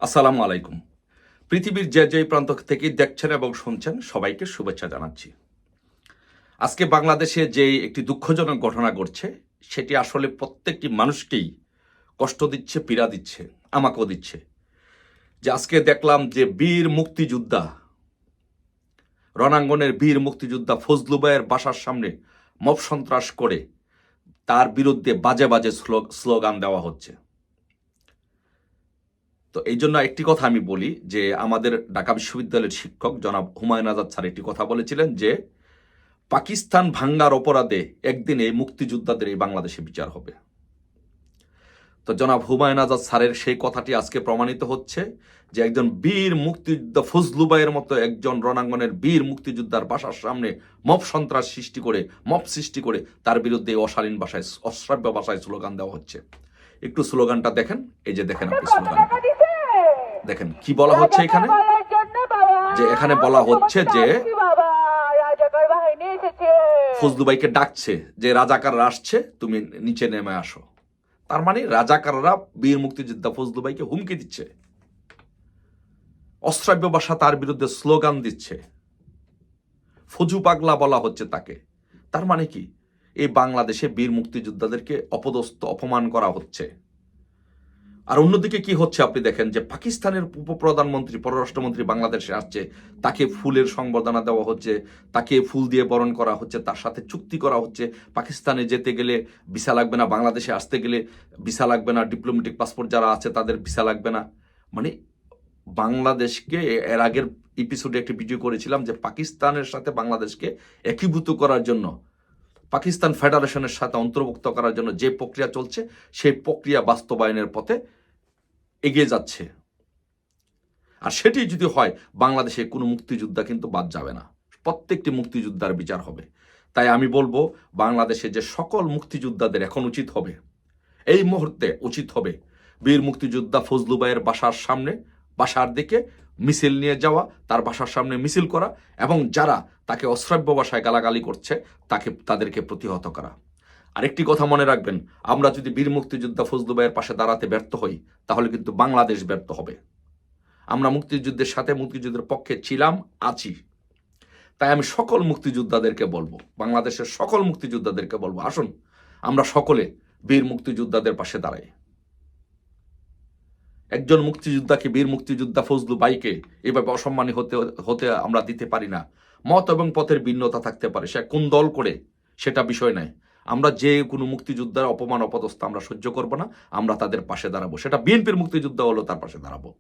আসসালামু আলাইকুম। পৃথিবীর যে প্রান্ত থেকে দেখছেন এবং শুনছেন সবাইকে শুভেচ্ছা জানাচ্ছি। আজকে বাংলাদেশে যে একটি দুঃখজনক ঘটনা ঘটছে সেটি আসলে প্রত্যেকটি মানুষকেই কষ্ট দিচ্ছে, পীড়া দিচ্ছে, আমাকেও দিচ্ছে। যে আজকে দেখলাম যে বীর মুক্তিযোদ্ধা, রণাঙ্গনের বীর মুক্তিযোদ্ধা ফজলু ভাইয়ের বাসার সামনে মব সন্ত্রাস করে তার বিরুদ্ধে বাজে বাজে স্লোগান দেওয়া হচ্ছে। তো এই জন্য একটি কথা আমি বলি যে আমাদের ঢাকা বিশ্ববিদ্যালয়ের শিক্ষক জনাব হুমায়ুন আজাদ স্যার একটি কথা বলেছিলেন যে পাকিস্তান ভাঙ্গার অপরাধে একদিন এই মুক্তিযোদ্ধাদের এই বাংলাদেশে বিচার হবে। তো জনাব হুমায়ুন আজাদ স্যারের সেই কথাটি আজকে প্রমাণিত হচ্ছে যে একজন বীর মুক্তিযোদ্ধা ফজলু ভাইয়ের মতো একজন রণাঙ্গনের বীর মুক্তিযোদ্ধার বাসার সামনে মব সন্ত্রাস সৃষ্টি করে তার বিরুদ্ধে অশালীন ভাষায়, অশ্রাব্য ভাষায় স্লোগান দেওয়া হচ্ছে। একটু স্লোগানটা দেখেন, এই যে দেখেন আপনি স্লোগানটা দেখেন কি বলা হচ্ছে এখানে। যে এখানে বলা হচ্ছে যে ফজলু ভাইকে ডাকছে যে রাজাকাররা আসছে, তুমি নিচে নেমে আসো। তার মানে রাজাকাররা বীর মুক্তিযোদ্ধা ফজলু ভাইকে হুমকি দিচ্ছে, অশ্রাব্য ভাষা তার বিরুদ্ধে স্লোগান দিচ্ছে, ফজু পাগলা বলা হচ্ছে তাকে। তার মানে কি এই বাংলাদেশে বীর মুক্তিযোদ্ধাদেরকে অপদস্থ, অপমান করা হচ্ছে। আর অন্যদিকে কি হচ্ছে আপনি দেখেন যে পাকিস্তানের উপপ্রধানমন্ত্রী, পররাষ্ট্রমন্ত্রী বাংলাদেশে আসছে, তাকে ফুলের সংবর্ধনা দেওয়া হচ্ছে, তাকে ফুল দিয়ে বরণ করা হচ্ছে, তার সাথে চুক্তি করা হচ্ছে পাকিস্তানে যেতে গেলে ভিসা লাগবে না, বাংলাদেশে আসতে গেলে ভিসা লাগবে না, ডিপ্লোম্যাটিক পাসপোর্ট যারা আছে তাদের ভিসা লাগবে না। মানে বাংলাদেশকে এর আগের এপিসোডে একটি ভিডিও করেছিলাম যে পাকিস্তানের সাথে বাংলাদেশকে একীভূত করার জন্য, পাকিস্তান ফেডারেশনের সাথে অন্তর্ভুক্ত করার জন্য যে প্রক্রিয়া চলছে সেই প্রক্রিয়া বাস্তবায়নের পথে এগিয়ে যাচ্ছে। আর সেটি যদি হয় বাংলাদেশে কোনো মুক্তিযোদ্ধা কিন্তু বাদ যাবে না, প্রত্যেকটি মুক্তিযোদ্ধার বিচার হবে। তাই আমি বলবো বাংলাদেশে যে সকল মুক্তিযোদ্ধাদের এখন উচিত হবে, এই মুহূর্তে উচিত হবে বীর মুক্তিযোদ্ধা ফজলু ভাইয়ের বাসার দিকে মিছিল নিয়ে যাওয়া, তার বাসার সামনে মিছিল করা এবং যারা তাকে অশ্রাব্য ভাষায় গালাগালি করছে তাদেরকে প্রতিহত করা। আরেকটি কথা মনে রাখবেন, আমরা যদি বীর মুক্তিযোদ্ধা ফজলু ভাইয়ের পাশে দাঁড়াতে ব্যর্থ হই তাহলে কিন্তু বাংলাদেশ ব্যর্থ হবে। আমরা মুক্তিযুদ্ধের সাথে, মুক্তিযুদ্ধের পক্ষে ছিলাম, আছি। তাই আমি সকল মুক্তিযোদ্ধাদেরকে বলবো, বাংলাদেশের সকল মুক্তিযোদ্ধাদেরকে বলবো, আসুন আমরা সকলে বীর মুক্তিযোদ্ধাদের পাশে দাঁড়াই। একজন মুক্তিযোদ্ধাকে, বীর মুক্তিযোদ্ধা ফজলু ভাইকে এভাবে অসম্মানী হতে আমরা দিতে পারি না। মত এবং পথের ভিন্নতা থাকতে পারে, সে কোন দল করে সেটা বিষয় নয়। আমরা যে কোনো মুক্তিযোদ্ধার অপমান, অপদস্থ আমরা সহ্য করব না, আমরা তাদের পাশে দাঁড়াবো। সেটা বিএনপির মুক্তিযোদ্ধা হলো, তার পাশে দাঁড়াবো।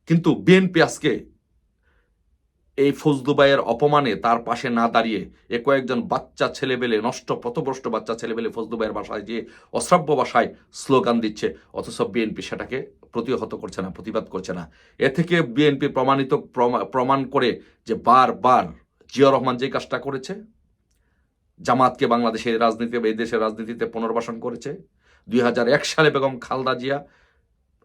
কিন্তু বিএনপি আজকে এই ফজলু ভাইয়ের অপমানে তার পাশে না দাঁড়িয়ে কয়েকজন বাচ্চা ছেলেবেলে, নষ্ট পথভ্রষ্ট বাচ্চা ছেলেবেলে ফজলু ভাইয়ের বাসায় গিয়ে অশ্রাব্য ভাষায় স্লোগান দিচ্ছে, অথচ বিএনপি সেটাকে প্রতিহত করছে না, প্রতিবাদ করছে না। এ থেকে বিএনপি প্রমাণ করে যে বারবার জিয়া রহমান যে কাজটা করেছে, জামাতকে বাংলাদেশের রাজনীতি, এই দেশের রাজনীতিতে পুনর্বাসন করেছে। 2001 সালে বেগম খালেদা জিয়া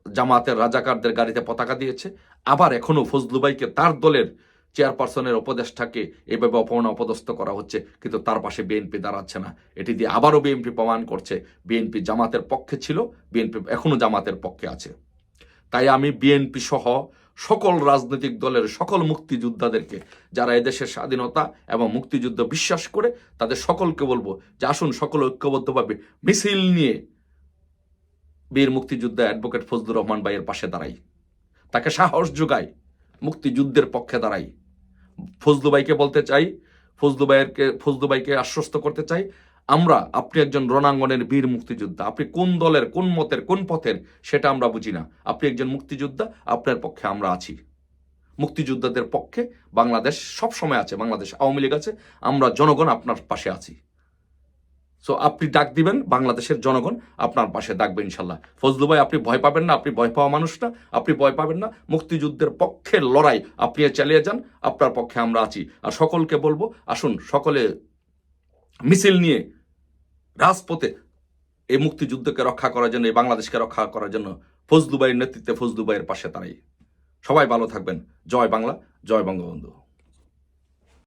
জামাতের রাজাকারদের গাড়িতে পতাকা দিয়েছে। আবার এখনো ফজলু ভাইকে, তার দলের চেয়ারপারসনের উপদেষ্টাকে এভাবে অপমান, অপদস্থ করা হচ্ছে, কিন্তু তার পাশে বিএনপি দাঁড়াচ্ছে না। এটি দিয়ে আবারও বিএনপি প্রমাণ করছে বিএনপি জামাতের পক্ষে ছিল, বিএনপি এখনো জামাতের পক্ষে আছে। তাই আমি বিএনপি সহ সকল রাজনৈতিক দলের সকল মুক্তিযোদ্ধাদেরকে, যারা এদেশের স্বাধীনতা এবং মুক্তিযুদ্ধ বিশ্বাস করে, তাদের সকলকে বলবো যে আসুন সকল ঐক্যবদ্ধভাবে মিছিল নিয়ে বীর মুক্তিযোদ্ধা অ্যাডভোকেট ফজলুর রহমান ভাইয়ের পাশে দাঁড়াই, তাকে সাহস যোগাই, মুক্তিযুদ্ধের পক্ষে দাঁড়াই। ফজলু ভাইকে বলতে চাই, ফজলু ভাইকে আশ্বস্ত করতে চাই, আপনি একজন রণাঙ্গনের বীর মুক্তিযোদ্ধা। আপনি কোন দলের, কোন মতের, কোন পথের সেটা আমরা বুঝি না, আপনি একজন মুক্তিযোদ্ধা, আপনার পক্ষে আমরা আছি। মুক্তিযোদ্ধাদের পক্ষে বাংলাদেশ সব সময় আছে, বাংলাদেশ আওয়ামী লীগ আছে, আমরা জনগণ আপনার পাশে আছি। সো আপনি ডাক দিবেন, বাংলাদেশের জনগণ আপনার পাশে ডাকবে ইনশাল্লাহ। ফজলু ভাই, আপনি ভয় পাবেন না, আপনি ভয় পাওয়া মানুষ না, আপনি ভয় পাবেন না। মুক্তিযুদ্ধের পক্ষে লড়াই আপনি চালিয়ে যান, আপনার পক্ষে আমরা আছি। আর সকলকে বলবো আসুন সকলে মিছিল নিয়ে রাজপথে এই মুক্তিযুদ্ধকে রক্ষা করার জন্য, এই বাংলাদেশকে রক্ষা করার জন্য ফজলু ভাইয়ের নেতৃত্বে, ফজলু ভাইয়ের পাশে দাঁড়াই। সবাই ভালো থাকবেন। জয় বাংলা, জয় বঙ্গবন্ধু।